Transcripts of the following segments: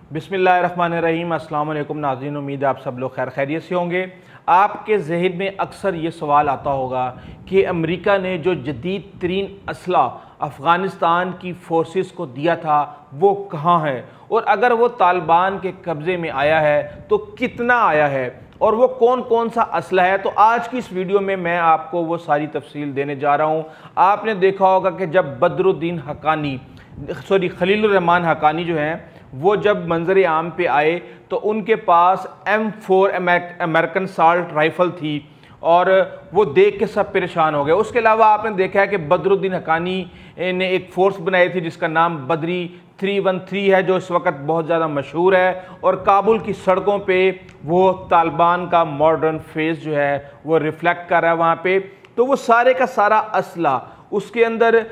बिस्मिल्लाहिर्रहमानिर्रहीम। अस्सलाम वालेकुम नाज़रीन, उम्मीद है आप सब लोग खैर खैरियत से होंगे। आपके जहन में अक्सर ये सवाल आता होगा कि अमेरिका ने जो जदीद तरीन असला अफ़गानिस्तान की फ़ोर्सेस को दिया था वो कहाँ है, और अगर वो तालिबान के कब्ज़े में आया है तो कितना आया है और वो कौन कौन सा असला है। तो आज की इस वीडियो में मैं आपको वो सारी तफसील देने जा रहा हूँ। आपने देखा होगा कि जब बदरुद्दीन हक्कानी खलीलुर रहमान हक्कानी जो हैं वो जब मंजर आम पे आए तो उनके पास M4 अमेरिकन साल्ट राइफ़ल थी और वो देख के सब परेशान हो गए। उसके अलावा आपने देखा है कि बदरुद्दीन हक्कानी ने एक फ़ोर्स बनाई थी जिसका नाम बदरी 313 है, जो इस वक्त बहुत ज़्यादा मशहूर है और काबुल की सड़कों पे वो तालिबान का मॉडर्न फेस जो है वो रिफ्लेक्ट कर रहा है वहाँ पे। तो वो सारे का सारा असला, उसके अंदर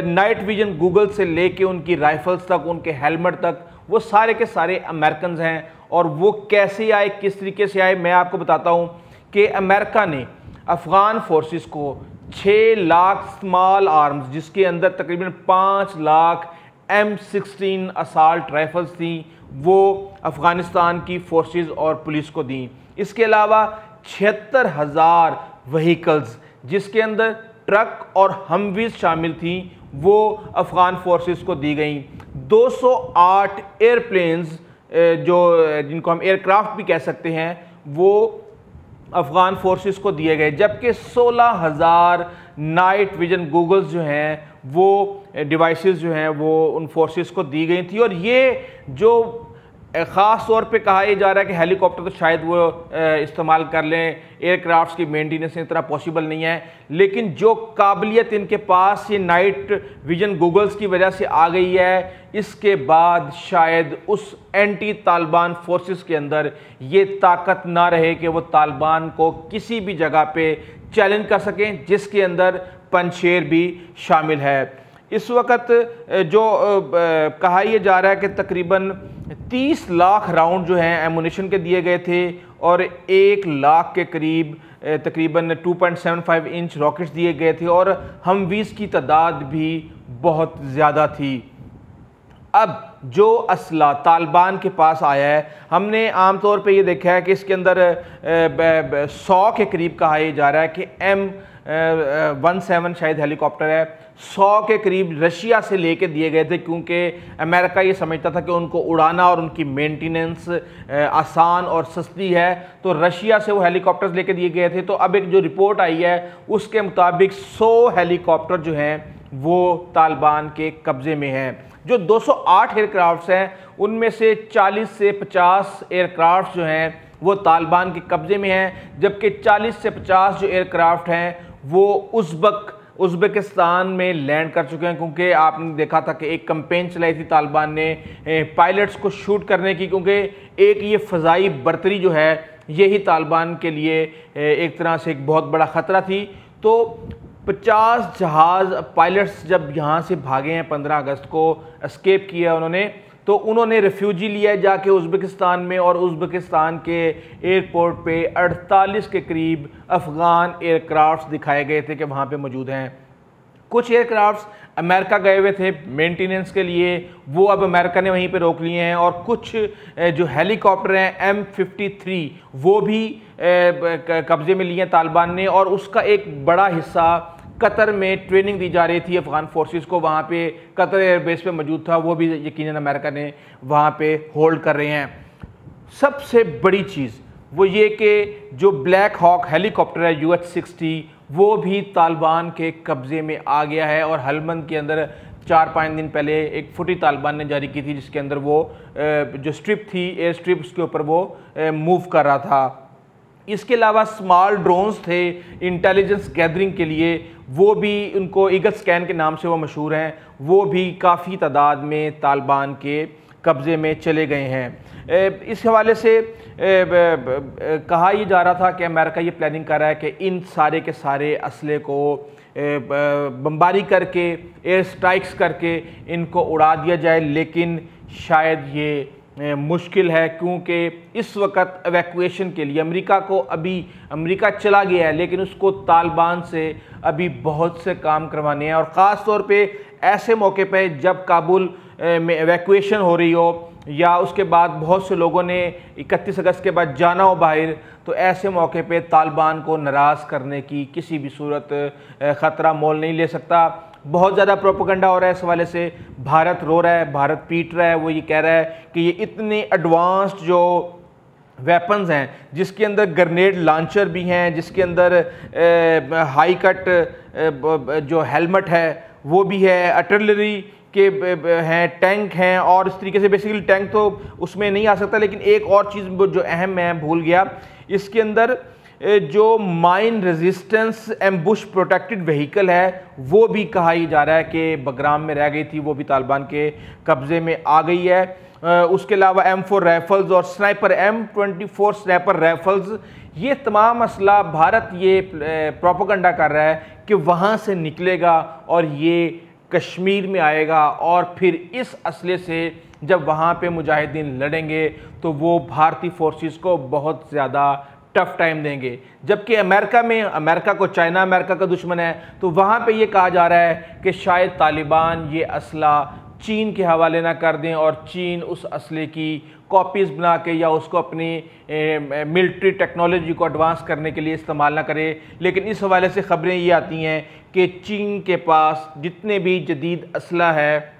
नाइट विजन गूगल से लेके उनकी राइफल्स तक, उनके हेलमेट तक, वो सारे के सारे अमेरिकन हैं। और वो कैसे आए, किस तरीके से आए, मैं आपको बताता हूँ कि अमेरिका ने अफ़गान फोर्सेस को 6 लाख स्मॉल आर्म्स, जिसके अंदर तकरीबन 5 लाख M16 असाल्ट राइफल्स थी, वो अफ़गानिस्तान की फोर्सेस और पुलिस को दी। इसके अलावा 76,000 व्हीकल्स, जिसके अंदर ट्रक और हमवीज शामिल थी, वो अफ़गान फोर्सेस को दी गई। 208 एयरप्लेन्स, जो जिनको हम एयरक्राफ्ट भी कह सकते हैं, वो अफ़गान फोर्सेस को दिए गए। जबकि 16,000 नाइट विजन गूगल्स जो हैं, वो डिवाइसेस जो हैं वो उन फोर्सेस को दी गई थी। और ये जो ख़ास तौर पे कहा यह जा रहा है कि हेलीकॉप्टर तो शायद वो इस्तेमाल कर लें, एयरक्राफ्ट्स की मेंटेनेंस इतना पॉसिबल नहीं है, लेकिन जो काबिलियत इनके पास ये नाइट विजन गूगल्स की वजह से आ गई है, इसके बाद शायद उस एंटी तालिबान फोर्सेस के अंदर ये ताकत ना रहे कि वो तालिबान को किसी भी जगह पे चैलेंज कर सकें, जिसके अंदर पंजशेर भी शामिल है। इस वक्त जो कहा यह जा रहा है कि तकरीबन 30 लाख राउंड जो हैं एमुनिशन के दिए गए थे और 1 लाख के करीब तकरीबन 2.75 इंच रॉकेट्स दिए गए थे और हमवीज़ की तादाद भी बहुत ज़्यादा थी। अब जो असला तालिबान के पास आया है, हमने आमतौर पे ये देखा है कि इसके अंदर 100 के करीब कहा यह जा रहा है कि M17 शायद हेलीकॉप्टर है, 100 के करीब रशिया से लेके दिए गए थे, क्योंकि अमेरिका ये समझता था कि उनको उड़ाना और उनकी मेंटेनेंस आसान और सस्ती है, तो रशिया से वो हेलीकॉप्टर्स लेके दिए गए थे। तो अब एक जो रिपोर्ट आई है उसके मुताबिक 100 हेलीकॉप्टर जो हैं वो तालिबान के कब्ज़े में हैं। जो 208 एयरक्राफ्ट्स हैं उनमें से 40 से 50 एयरक्राफ्ट जो हैं वो तालिबान के कब्ज़े में हैं, जबकि 40 से 50 जो एयरक्राफ्ट हैं वो उज़्बेकिस्तान में लैंड कर चुके हैं। क्योंकि आपने देखा था कि एक कैंपेन चलाई थी तालिबान ने पायलट्स को शूट करने की, क्योंकि एक ये फ़ज़ाई बर्तरी जो है यही तालिबान के लिए एक तरह से एक बहुत बड़ा ख़तरा थी। तो 50 जहाज़ पायलट्स जब यहाँ से भागे हैं 15 अगस्त को, एस्केप किया उन्होंने, तो उन्होंने रेफ्यूजी लिया जाके उज़्बेकिस्तान में, और उज़्बेकिस्तान के एयरपोर्ट पे 48 के करीब अफ़गान एयरक्राफ्ट्स दिखाए गए थे कि वहाँ पे मौजूद हैं। कुछ एयरक्राफ्ट्स अमेरिका गए हुए थे मेंटेनेंस के लिए, वो अब अमेरिका ने वहीं पे रोक लिए हैं। और कुछ जो हेलीकॉप्टर हैं M53 वो भी कब्ज़े में लिए तालिबान ने, और उसका एक बड़ा हिस्सा कतर में ट्रेनिंग दी जा रही थी अफ़गान फोर्सेस को, वहाँ पे कतर एयरबेस पे मौजूद था, वो भी यकीनन अमेरिका ने वहाँ पे होल्ड कर रहे हैं। सबसे बड़ी चीज़ वो ये कि जो ब्लैक हॉक हेलीकॉप्टर है UH-60 वो भी तालिबान के कब्ज़े में आ गया है। और हलमंद के अंदर 4-5 दिन पहले एक फुटी तालिबान ने जारी की थी, जिसके अंदर वो जो स्ट्रिप थी, एयर स्ट्रिप, उसके ऊपर वो मूव कर रहा था। इसके अलावा स्मॉल ड्रोन्स थे इंटेलिजेंस गैदरिंग के लिए, वो भी उनको ईगल स्कैन के नाम से वो मशहूर हैं, वो भी काफ़ी तादाद में तालिबान के कब्ज़े में चले गए हैं। इस हवाले से कहा यह जा रहा था कि अमेरिका ये प्लानिंग कर रहा है कि इन सारे के सारे असले को बमबारी करके, एयर स्ट्राइक्स करके इनको उड़ा दिया जाए, लेकिन शायद ये मुश्किल है, क्योंकि इस वक्त एवैक्यूएशन के लिए अमेरिका चला गया है, लेकिन उसको तालिबान से अभी बहुत से काम करवाने हैं। और ख़ास तौर पे ऐसे मौके पे जब काबुल में एवैक्यूएशन हो रही हो या उसके बाद बहुत से लोगों ने 31 अगस्त के बाद जाना हो बाहर, तो ऐसे मौके पे तालिबान को नाराज़ करने की किसी भी सूरत ख़तरा मोल नहीं ले सकता। बहुत ज़्यादा प्रोपेगेंडा हो रहा है इस हवाले से। भारत रो रहा है, भारत पीट रहा है, वो ये कह रहा है कि ये इतने एडवांस्ड जो वेपन्स हैं, जिसके अंदर ग्रेनेड लॉन्चर भी हैं, जिसके अंदर हाई कट जो हेलमेट है वो भी है, आर्टिलरी के हैं, टैंक हैं, और इस तरीके से बेसिकली टैंक तो उसमें नहीं आ सकता, लेकिन एक और चीज़ जो अहम मैं भूल गया, इसके अंदर जो mine resistance ambush protected vehicle है वो भी कहा ही जा रहा है कि बगराम में रह गई थी, वो भी तालिबान के कब्ज़े में आ गई है। उसके अलावा M4 राइफल्स और स्नाइपर M24 स्नाइपर राइफल्स, ये तमाम असला भारत ये प्रोपेगेंडा कर रहा है कि वहाँ से निकलेगा और ये कश्मीर में आएगा, और फिर इस असले से जब वहाँ पे मुजाहिदीन लड़ेंगे तो वो भारतीय फोर्सेस को बहुत ज़्यादा टफ टाइम देंगे। जबकि अमेरिका में, अमेरिका को चाइना अमेरिका का दुश्मन है, तो वहाँ पे ये कहा जा रहा है कि शायद तालिबान ये असला चीन के हवाले ना कर दें और चीन उस असले की कॉपीज़ बना के या उसको अपनी मिलिट्री टेक्नोलॉजी को एडवांस करने के लिए इस्तेमाल ना करे। लेकिन इस हवाले से ख़बरें ये आती हैं कि चीन के पास जितने भी जदीद असला है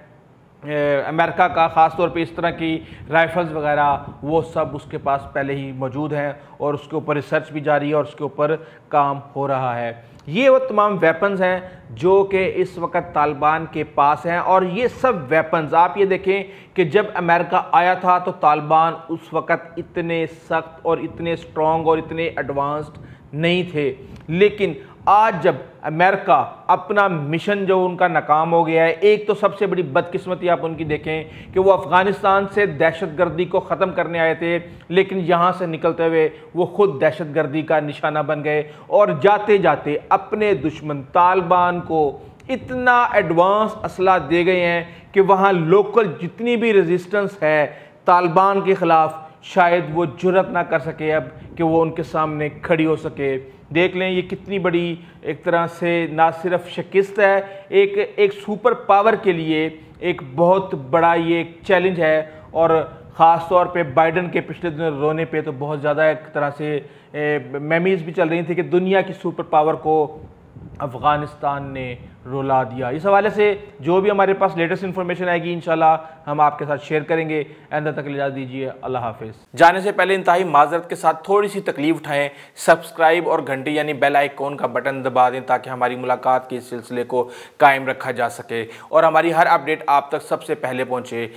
अमेरिका का, ख़ास तौर पे इस तरह की राइफ़ल्स वगैरह, वो सब उसके पास पहले ही मौजूद हैं और उसके ऊपर रिसर्च भी जारी है और उसके ऊपर काम हो रहा है। ये वो तमाम वेपन्स हैं जो कि इस वक्त तालिबान के पास हैं, और ये सब वेपन्स आप ये देखें कि जब अमेरिका आया था तो तालिबान उस वक्त इतने सख्त और इतने स्ट्रॉन्ग और इतने एडवांस्ड नहीं थे। लेकिन आज जब अमेरिका अपना मिशन जो उनका नाकाम हो गया है, एक तो सबसे बड़ी बदकिस्मती आप उनकी देखें कि वो अफ़गानिस्तान से दहशतगर्दी को ख़त्म करने आए थे, लेकिन यहाँ से निकलते हुए वो खुद दहशतगर्दी का निशाना बन गए और जाते जाते अपने दुश्मन तालिबान को इतना एडवांस असला दे गए हैं कि वहाँ लोकल जितनी भी रेजिस्टेंस है तालिबान के ख़िलाफ़, शायद वो जुर्रत ना कर सके अब कि वो उनके सामने खड़ी हो सके। देख लें ये कितनी बड़ी एक तरह से ना सिर्फ शिकस्त है, एक सुपर पावर के लिए एक बहुत बड़ा ये एक चैलेंज है। और ख़ास तौर पे बाइडन के पिछले दिनों रोने पे तो बहुत ज़्यादा एक तरह से मेमीज़ भी चल रही थी कि दुनिया की सुपर पावर को अफ़गानिस्तान ने रुला दिया। इस हवाले से जो भी हमारे पास लेटेस्ट इन्फॉर्मेशन आएगी इंशाल्लाह हम आपके साथ शेयर करेंगे। अंत तक इजाज़त दीजिए, अल्लाह हाफिज़। जाने से पहले इंतहाई माजरत के साथ थोड़ी सी तकलीफ उठाएं, सब्सक्राइब और घंटी यानी बेल आइकॉन का बटन दबा दें ताकि हमारी मुलाकात के इस सिलसिले को कायम रखा जा सके और हमारी हर अपडेट आप तक सबसे पहले पहुँचे।